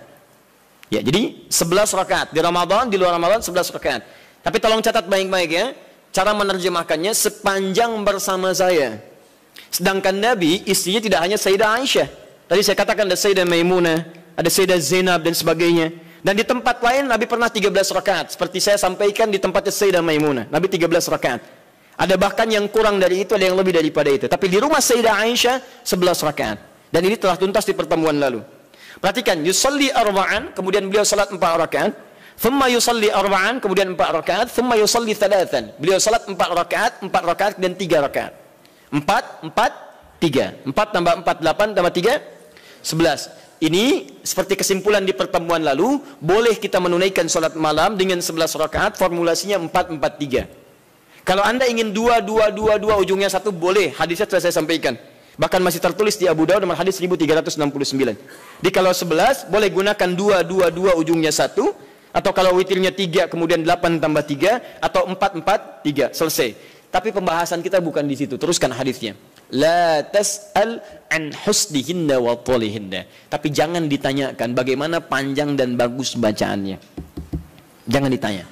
Ya, jadi 11 rakaat di Ramadan, di luar Ramadan 11 rakaat. Tapi tolong catat baik-baik ya, cara menerjemahkannya sepanjang bersama saya. Sedangkan Nabi, istrinya tidak hanya Sayyidah Aisyah. Tadi saya katakan ada Sayyidah Maimunah, ada Sayyidah Zainab dan sebagainya. Dan di tempat lain Nabi pernah 13 rakaat. Seperti saya sampaikan di tempatnya Sayyidah Maimunah, Nabi 13 rakaat. Ada bahkan yang kurang dari itu, ada yang lebih daripada itu. Tapi di rumah Sayyidah Aisyah 11 rakaat. Dan ini telah tuntas di pertemuan lalu. Perhatikan, yusalli arba'an, kemudian beliau salat 4 rakaat. Thumma yusalli arba'an, kemudian 4 rakaat. Thumma yusalli thalathan. Beliau salat 4 rakaat dan 3 rakaat. 4, 3. 4 tambah 4, 8 tambah 3, 11. Ini seperti kesimpulan di pertemuan lalu, boleh kita menunaikan salat malam dengan 11 rakaat, formulasinya 4, 4, 3. Kalau Anda ingin 2, 2, 2, 2, ujungnya 1, boleh. Hadisnya sudah saya sampaikan. Bahkan masih tertulis di Abu Dawud nomor hadis 1369. Jadi kalau 11, boleh gunakan 2, 2, 2, ujungnya 1. Atau kalau witirnya 3, kemudian 8 tambah 3. Atau 4, 4, 3. Selesai. Tapi pembahasan kita bukan di situ. Teruskan hadisnya. La tas'al an husnihinna wa tolihinna. Tapi jangan ditanyakan bagaimana panjang dan bagus bacaannya. Jangan ditanya.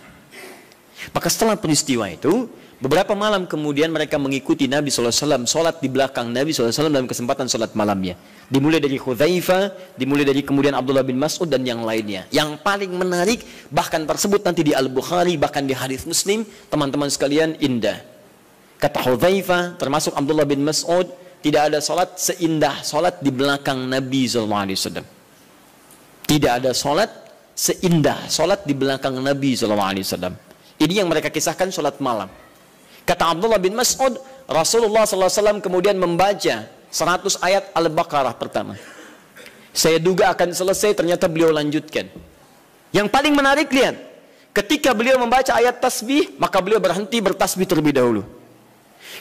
Maka setelah peristiwa itu, beberapa malam kemudian mereka mengikuti Nabi SAW, sholat di belakang Nabi SAW dalam kesempatan sholat malamnya. Dimulai dari Hudzaifah, dimulai dari kemudian Abdullah bin Mas'ud dan yang lainnya. Yang paling menarik, bahkan tersebut nanti di Al-Bukhari, bahkan di hadis Muslim, teman-teman sekalian, indah. Kata Hudzaifah, termasuk Abdullah bin Mas'ud, tidak ada sholat seindah sholat di belakang Nabi SAW. Tidak ada sholat seindah sholat di belakang Nabi SAW. Ini yang mereka kisahkan sholat malam. Kata Abdullah bin Mas'ud, Rasulullah SAW kemudian membaca 100 ayat Al-Baqarah pertama. Saya duga akan selesai, ternyata beliau lanjutkan. Yang paling menarik, lihat. Ketika beliau membaca ayat tasbih, maka beliau berhenti bertasbih terlebih dahulu.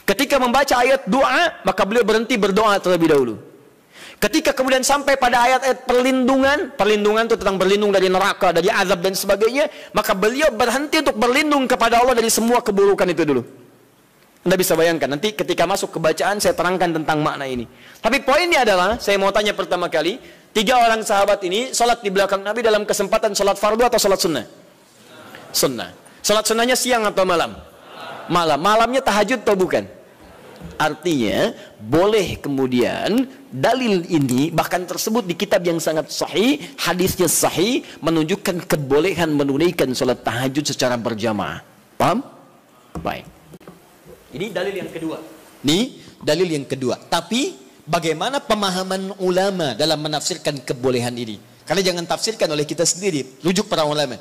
Ketika membaca ayat doa, maka beliau berhenti berdoa terlebih dahulu. Ketika kemudian sampai pada ayat-ayat perlindungan itu tentang berlindung dari neraka, dari azab dan sebagainya, maka beliau berhenti untuk berlindung kepada Allah dari semua keburukan itu dulu. Anda bisa bayangkan, nanti ketika masuk ke bacaan saya terangkan tentang makna ini. Tapi poinnya adalah, saya mau tanya pertama kali, 3 orang sahabat ini sholat di belakang Nabi dalam kesempatan sholat fardu atau sholat sunnah? Sunnah. Sholat sunnahnya siang atau malam? Malam. Malamnya tahajud atau bukan? Artinya boleh kemudian dalil ini bahkan tersebut di kitab yang sangat sahih, hadisnya sahih, menunjukkan kebolehan menunaikan sholat tahajud secara berjamaah. Paham? Baik. Ini dalil yang kedua. Ini dalil yang kedua. Tapi bagaimana pemahaman ulama dalam menafsirkan kebolehan ini? Karena jangan tafsirkan oleh kita sendiri, rujuk para ulama.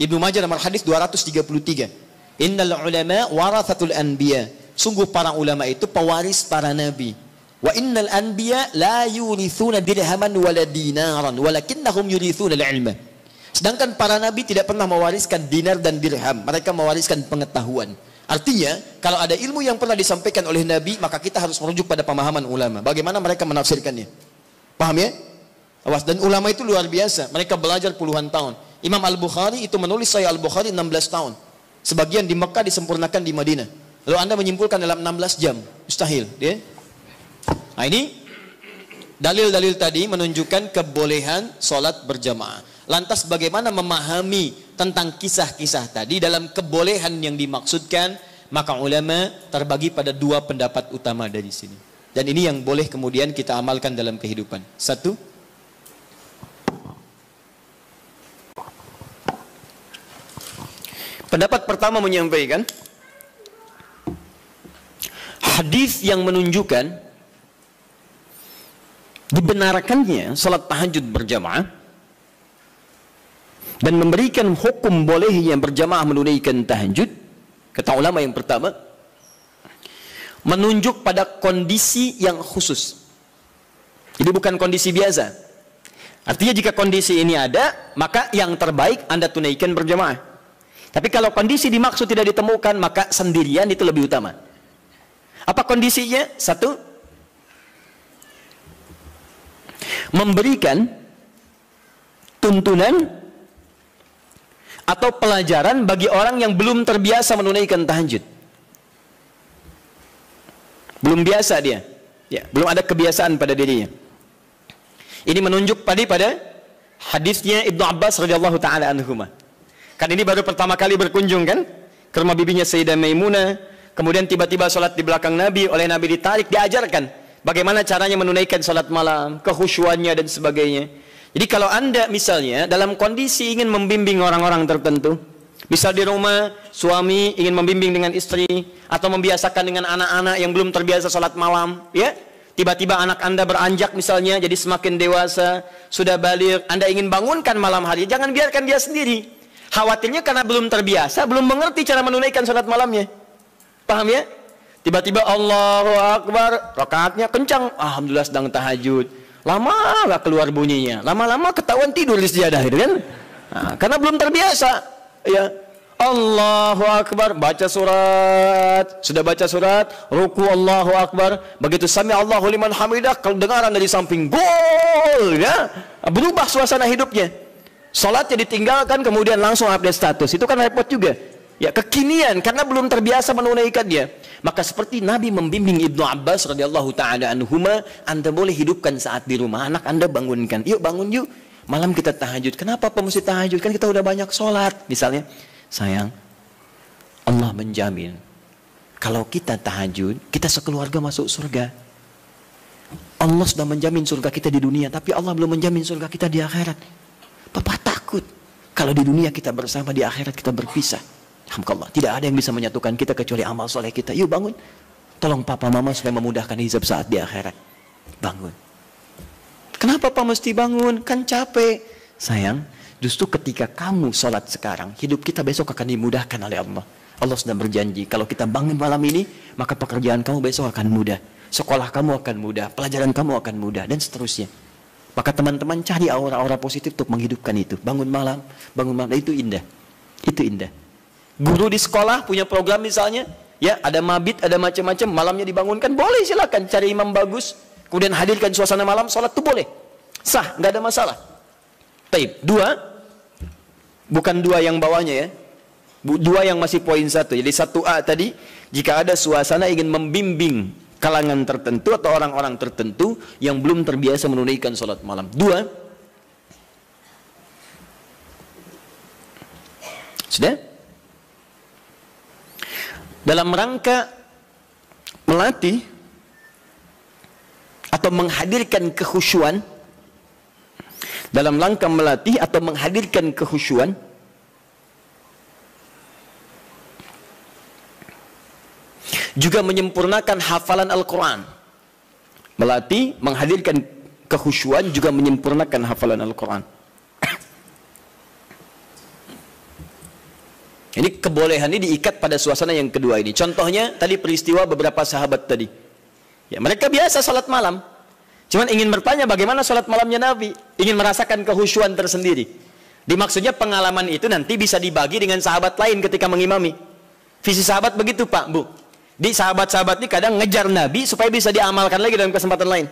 Ibnu Majah nomor hadis 233. Innal ulama warathatul anbiya. Sungguh para ulama itu pewaris para nabi. Wa innal anbiya la yurithuna dirhaman wala dinaran walakinnahum yurithuna al-ilma. Sedangkan para nabi tidak pernah mewariskan dinar dan dirham, mereka mewariskan pengetahuan. Artinya, kalau ada ilmu yang pernah disampaikan oleh nabi, maka kita harus merujuk pada pemahaman ulama. Bagaimana mereka menafsirkannya? Paham ya? Awas, dan ulama itu luar biasa. Mereka belajar puluhan tahun. Imam Al-Bukhari itu menulis Sahih Al-Bukhari 16 tahun. Sebagian di Mekah disempurnakan di Madinah. Lalu Anda menyimpulkan dalam 16 jam. Mustahil. Ya? Nah ini dalil-dalil tadi menunjukkan kebolehan sholat berjamaah. Lantas bagaimana memahami tentang kisah-kisah tadi dalam kebolehan yang dimaksudkan? Maka ulama terbagi pada 2 pendapat utama dari sini. Dan ini yang boleh kemudian kita amalkan dalam kehidupan. 1. Pendapat pertama menyampaikan hadis yang menunjukkan dibenarkannya salat tahajud berjamaah dan memberikan hukum bolehnya berjamaah menunaikan tahajud, kata ulama yang pertama, menunjuk pada kondisi yang khusus. Jadi bukan kondisi biasa. Artinya jika kondisi ini ada, maka yang terbaik Anda tunaikan berjamaah. Tapi kalau kondisi dimaksud tidak ditemukan, maka sendirian itu lebih utama. Apa kondisinya? Satu, memberikan tuntunan atau pelajaran bagi orang yang belum terbiasa menunaikan tahajud. Belum biasa dia, ya, belum ada kebiasaan pada dirinya. Ini menunjuk pada hadisnya Ibnu Abbas radhiyallahu taala anhuma. Kan ini baru pertama kali berkunjung kan ke rumah bibinya Sayyidah Maimunah, kemudian tiba-tiba sholat di belakang Nabi, oleh Nabi ditarik, diajarkan bagaimana caranya menunaikan sholat malam, kekhusyuannya dan sebagainya. Jadi kalau Anda misalnya dalam kondisi ingin membimbing orang-orang tertentu, misal di rumah suami ingin membimbing dengan istri atau membiasakan dengan anak-anak yang belum terbiasa sholat malam, ya, tiba-tiba anak Anda beranjak misalnya jadi semakin dewasa, sudah baligh, Anda ingin bangunkan malam hari, jangan biarkan dia sendiri. Khawatirnya karena belum terbiasa, belum mengerti cara menunaikan sholat malamnya. Paham ya? Tiba-tiba Allahu Akbar, rakaatnya kencang, alhamdulillah sedang tahajud. Lama gak keluar bunyinya, lama-lama ketahuan tidur di sejadah itu kan? Nah, karena belum terbiasa. Ya, Allahu Akbar, baca surat, sudah baca surat, ruku Allahu Akbar, begitu sami Allahu liman hamidah, kedengaran dari samping, gol, ya, berubah suasana hidupnya. Salatnya ditinggalkan, kemudian langsung update status, itu kan repot juga. Ya, kekinian karena belum terbiasa menunaikannya. Maka seperti Nabi membimbing Ibnu Abbas radhiyallahu taala anhuma, Anda boleh hidupkan saat di rumah, anak Anda bangunkan, yuk bangun yuk, malam kita tahajud. Kenapa Pak mesti tahajud? Kan kita udah banyak sholat. Misalnya, sayang, Allah menjamin kalau kita tahajud, kita sekeluarga masuk surga. Allah sudah menjamin surga kita di dunia, tapi Allah belum menjamin surga kita di akhirat. Papa takut kalau di dunia kita bersama, di akhirat kita berpisah. Alhamdulillah, tidak ada yang bisa menyatukan kita kecuali amal soleh kita. Yuk bangun, tolong papa mama supaya memudahkan hisab saat di akhirat. Bangun. Kenapa Pak mesti bangun? Kan capek. Sayang, justru ketika kamu sholat sekarang, hidup kita besok akan dimudahkan oleh Allah. Allah sudah berjanji, kalau kita bangun malam ini, maka pekerjaan kamu besok akan mudah, sekolah kamu akan mudah, pelajaran kamu akan mudah, dan seterusnya. Maka teman-teman cari aura-aura positif untuk menghidupkan itu. Bangun malam, itu indah. Itu indah. Guru di sekolah punya program misalnya, ya, ada mabit, ada macam-macam, malamnya dibangunkan, boleh, silakan cari imam bagus, kemudian hadirkan suasana malam, sholat itu boleh, sah, nggak ada masalah. Taib. Dua, bukan dua yang bawahnya ya, dua yang masih poin satu. Jadi 1A tadi, jika ada suasana ingin membimbing kalangan tertentu atau orang-orang tertentu yang belum terbiasa menunaikan sholat malam. Dua, sudah? Dalam rangka melatih atau menghadirkan kekhusyuan, dalam rangka melatih atau menghadirkan kekhusyuan, juga menyempurnakan hafalan Al-Quran. Melatih, menghadirkan kekhusyuan, juga menyempurnakan hafalan Al-Quran. Ini kebolehan ini diikat pada suasana yang kedua ini. Contohnya tadi peristiwa beberapa sahabat tadi. Ya, mereka biasa salat malam. Cuman ingin bertanya bagaimana salat malamnya Nabi. Ingin merasakan kekhusyuan tersendiri. Dimaksudnya pengalaman itu nanti bisa dibagi dengan sahabat lain ketika mengimami. Visi sahabat begitu Pak, Bu. Di sahabat-sahabat ini kadang ngejar Nabi supaya bisa diamalkan lagi dalam kesempatan lain.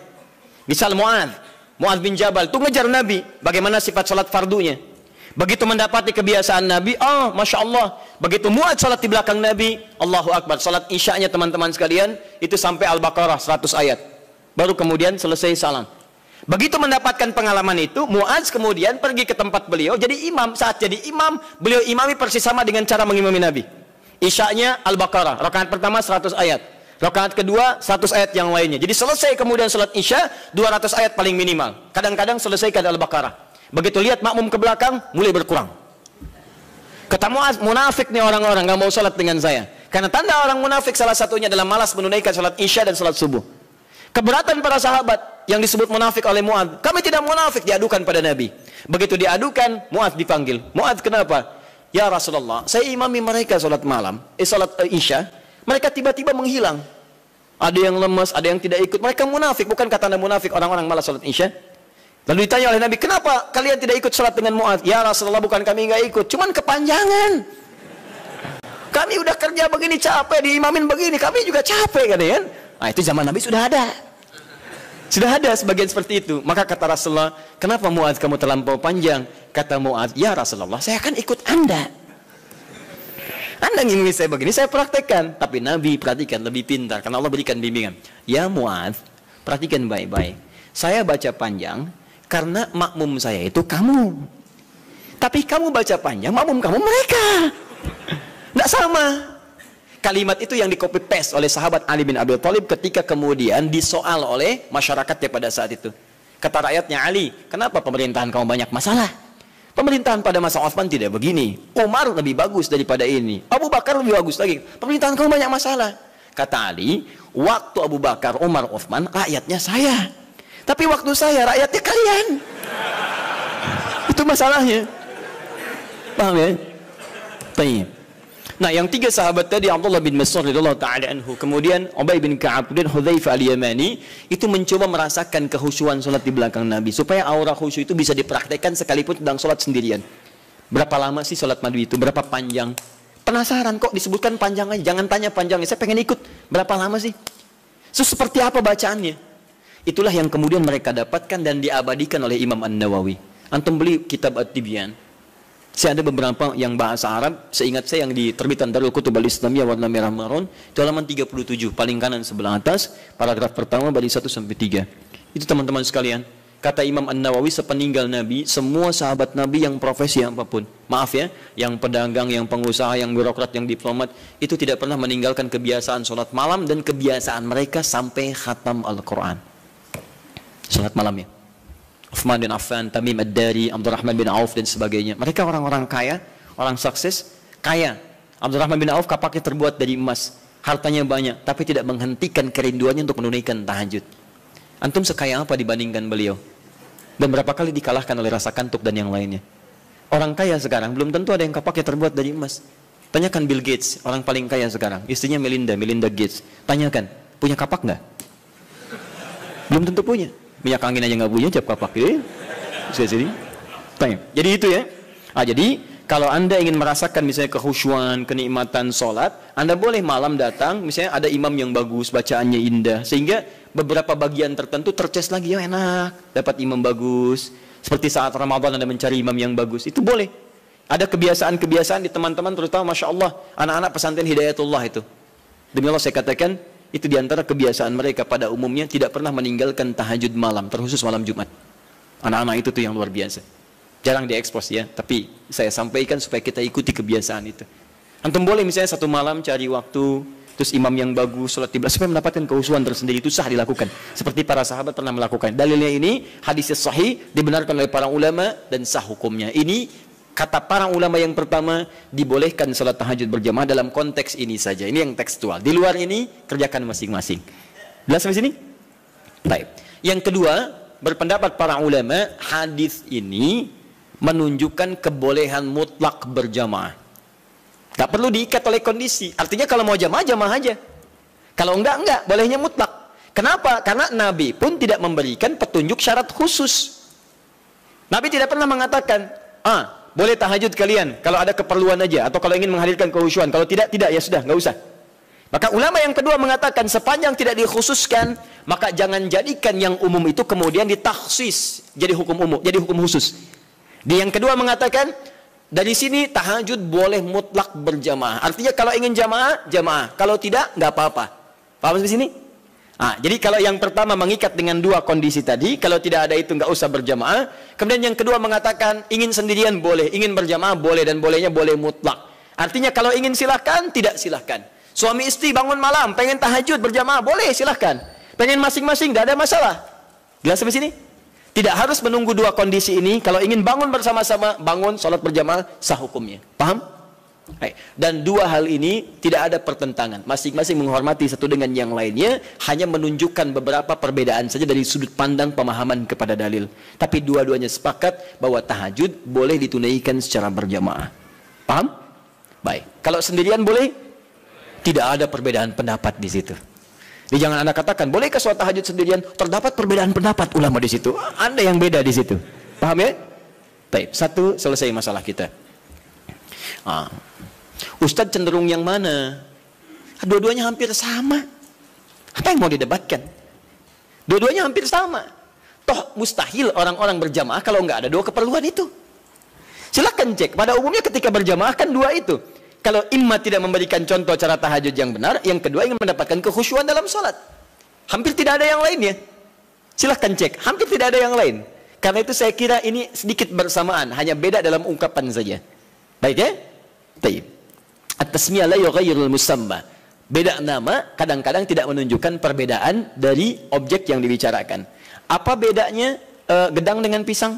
Misal Mu'adz bin Jabal itu ngejar Nabi. Bagaimana sifat salat fardunya. Begitu mendapati kebiasaan Nabi, oh Masya Allah, begitu Mu'adz salat di belakang Nabi, Allahu Akbar, salat isya'nya teman-teman sekalian, itu sampai Al-Baqarah 100 ayat. Baru kemudian selesai salam. Begitu mendapatkan pengalaman itu, Mu'adz kemudian pergi ke tempat beliau, jadi imam. Saat jadi imam, beliau imami persis sama dengan cara mengimami Nabi. Isya'nya Al-Baqarah, rakaat pertama 100 ayat. Rakaat kedua 100 ayat yang lainnya. Jadi selesai kemudian salat isya 200 ayat paling minimal. Kadang-kadang selesaikan Al-Baqarah. Begitu lihat makmum ke belakang, mulai berkurang. Kata Mu'adz, munafik nih orang-orang, nggak mau sholat dengan saya. Karena tanda orang munafik salah satunya adalah malas menunaikan sholat isya dan sholat subuh. Keberatan para sahabat yang disebut munafik oleh Mu'adz. Kami tidak munafik, diadukan pada Nabi. Begitu diadukan, Mu'adz dipanggil. Mu'adz, kenapa? Ya Rasulullah, saya imami mereka sholat malam, sholat isya. Mereka tiba-tiba menghilang. Ada yang lemas, ada yang tidak ikut. Mereka munafik, bukan kata Anda munafik orang-orang malas sholat isya? Lalu ditanya oleh Nabi, kenapa kalian tidak ikut sholat dengan Mu'adz? Ya Rasulullah, bukan kami nggak ikut, cuman kepanjangan. Kami udah kerja begini capek, diimamin begini, kami juga capek kan? Nah itu zaman Nabi sudah ada. Sudah ada sebagian seperti itu. Maka kata Rasulullah, kenapa Mu'adz kamu terlampau panjang? Kata Mu'adz, ya Rasulullah, saya akan ikut Anda. Anda ngimami saya begini, saya praktekkan. Tapi Nabi perhatikan, lebih pintar, karena Allah berikan bimbingan. Ya Mu'adz, perhatikan baik-baik. Saya baca panjang, karena makmum saya itu kamu. Tapi kamu baca panjang, makmum kamu mereka. Tidak sama. Kalimat itu yang di copy paste oleh sahabat Ali bin Abi Thalib ketika kemudian disoal oleh masyarakatnya pada saat itu. Kata rakyatnya, Ali, kenapa pemerintahan kamu banyak masalah? Pemerintahan pada masa Utsman tidak begini. Umar lebih bagus daripada ini. Abu Bakar lebih bagus lagi. Pemerintahan kamu banyak masalah. Kata Ali, waktu Abu Bakar, Umar, Utsman, rakyatnya saya. Tapi waktu saya, rakyatnya kalian. Itu masalahnya. Paham ya? Baik. Nah, yang tiga sahabat tadi, Abdullah bin Mas'ud radhiyallahu taala anhu, kemudian Ubay bin Ka'ab dan Hudzaifah al-Yamani, itu mencoba merasakan kehusyuan salat di belakang Nabi supaya aura khusyuk itu bisa dipraktekkan sekalipun sedang salat sendirian. Berapa lama sih salat Nabi itu? Berapa panjang? Penasaran kok disebutkan panjang aja, jangan tanya panjangnya. Saya pengen ikut. Berapa lama sih? So, seperti apa bacaannya? Itulah yang kemudian mereka dapatkan dan diabadikan oleh Imam An-Nawawi. Antum beli kitab At-Tibyan. Saya ada beberapa yang bahasa Arab, seingat saya yang diterbitan Darul Kutub Al-Islamiyah warna merah marun, itu halaman 37, paling kanan sebelah atas, paragraf pertama baris 1 sampai 3. Itu teman-teman sekalian, kata Imam An-Nawawi, sepeninggal Nabi, semua sahabat Nabi yang profesi apapun, maaf ya, yang pedagang, yang pengusaha, yang birokrat, yang diplomat, itu tidak pernah meninggalkan kebiasaan sholat malam dan kebiasaan mereka sampai khatam Al-Quran. Sholat malam ya. Uthman bin Affan, Tamim Ad-Dari, Abdurrahman bin Auf dan sebagainya. Mereka orang-orang kaya, orang sukses, kaya. Abdurrahman bin Auf kapaknya terbuat dari emas, hartanya banyak, tapi tidak menghentikan kerinduannya untuk menunaikan tahajud. Antum sekaya apa dibandingkan beliau? Dan berapa kali dikalahkan oleh rasa kantuk dan yang lainnya? Orang kaya sekarang belum tentu ada yang kapaknya terbuat dari emas. Tanyakan Bill Gates, orang paling kaya sekarang. Istrinya Melinda Gates. Tanyakan, punya kapak nggak? Belum tentu punya. Minyak angin aja nggak punya, cap kapak ya. Jadi itu ya. Jadi kalau Anda ingin merasakan misalnya kehusyuan, kenikmatan sholat, Anda boleh malam datang, misalnya ada imam yang bagus, bacaannya indah, sehingga beberapa bagian tertentu terces lagi, ya enak, dapat imam bagus. Seperti saat Ramadan Anda mencari imam yang bagus, itu boleh. Ada kebiasaan-kebiasaan di teman-teman, terutama Masya Allah, anak-anak pesantren Hidayatullah itu. Demi Allah saya katakan, itu diantara kebiasaan mereka pada umumnya tidak pernah meninggalkan tahajud malam, terkhusus malam Jumat. Anak-anak itu tuh yang luar biasa. Jarang diekspos ya, tapi saya sampaikan supaya kita ikuti kebiasaan itu. Antum boleh misalnya satu malam cari waktu, terus imam yang bagus, sholat tibla, supaya mendapatkan kehusuan tersendiri, itu sah dilakukan. Seperti para sahabat pernah melakukan. Dalilnya ini, hadisnya sahih, dibenarkan oleh para ulama, dan sah hukumnya. Ini kata para ulama yang pertama, dibolehkan sholat tahajud berjamaah dalam konteks ini saja. Ini yang tekstual. Di luar ini, kerjakan masing-masing. Jelas sampai sini? Baik. Yang kedua, berpendapat para ulama, hadis ini menunjukkan kebolehan mutlak berjamaah. Gak perlu diikat oleh kondisi. Artinya kalau mau jamaah, jamaah aja. Kalau enggak, bolehnya mutlak. Kenapa? Karena Nabi pun tidak memberikan petunjuk syarat khusus. Nabi tidak pernah mengatakan, boleh tahajud kalian kalau ada keperluan aja, atau kalau ingin menghadirkan kehusyuan. Kalau tidak, ya sudah, nggak usah. Maka ulama yang kedua mengatakan, sepanjang tidak dikhususkan, maka jangan jadikan yang umum itu kemudian ditakhsis jadi hukum umum, jadi hukum khusus. Di yang kedua mengatakan, dari sini tahajud boleh mutlak berjamaah. Artinya kalau ingin jamaah, jamaah. Kalau tidak, nggak apa-apa. Paham di sini? Jadi kalau yang pertama mengikat dengan dua kondisi tadi, kalau tidak ada itu nggak usah berjamaah. Kemudian yang kedua mengatakan ingin sendirian boleh, ingin berjamaah boleh, dan bolehnya boleh mutlak. Artinya kalau ingin silahkan, tidak silahkan. Suami istri bangun malam, pengen tahajud berjamaah boleh, silahkan. Pengen masing-masing, tidak ada masalah. Jelas sampai sini? Tidak harus menunggu dua kondisi ini. Kalau ingin bangun bersama-sama, bangun sholat berjamaah, sah hukumnya. Paham? Dan dua hal ini tidak ada pertentangan, masing-masing menghormati satu dengan yang lainnya, hanya menunjukkan beberapa perbedaan saja dari sudut pandang pemahaman kepada dalil. Tapi dua-duanya sepakat bahwa tahajud boleh ditunaikan secara berjamaah. Paham? Baik. Kalau sendirian boleh? Tidak ada perbedaan pendapat di situ. Jadi jangan Anda katakan, bolehkah sholat tahajud sendirian? Terdapat perbedaan pendapat ulama di situ. Anda yang beda di situ. Paham ya? Baik, satu, selesai masalah kita. Ustadz cenderung yang mana? Dua-duanya hampir sama. Apa yang mau didebatkan? Dua-duanya hampir sama. Toh mustahil orang-orang berjamaah kalau nggak ada dua keperluan itu. Silakan cek. Pada umumnya ketika berjamaah kan dua itu. Kalau imam tidak memberikan contoh cara tahajud yang benar, yang kedua ingin mendapatkan kekhusyuan dalam sholat. Hampir tidak ada yang lainnya. Silahkan cek, hampir tidak ada yang lain. Karena itu saya kira ini sedikit bersamaan, hanya beda dalam ungkapan saja. Baik ya? Baik. At-tasmiyah la yughayyirul musamma. Beda nama kadang-kadang tidak menunjukkan perbedaan dari objek yang dibicarakan. Apa bedanya gedang dengan pisang?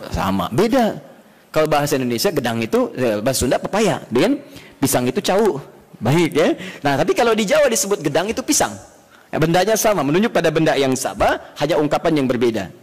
Sama, beda. Kalau bahasa Indonesia gedang itu, bahasa Sunda pepaya, dengan pisang itu cau. Baik ya. Nah, tapi kalau di Jawa disebut gedang itu pisang. Ya, bendanya sama, menunjuk pada benda yang sama, hanya ungkapan yang berbeda.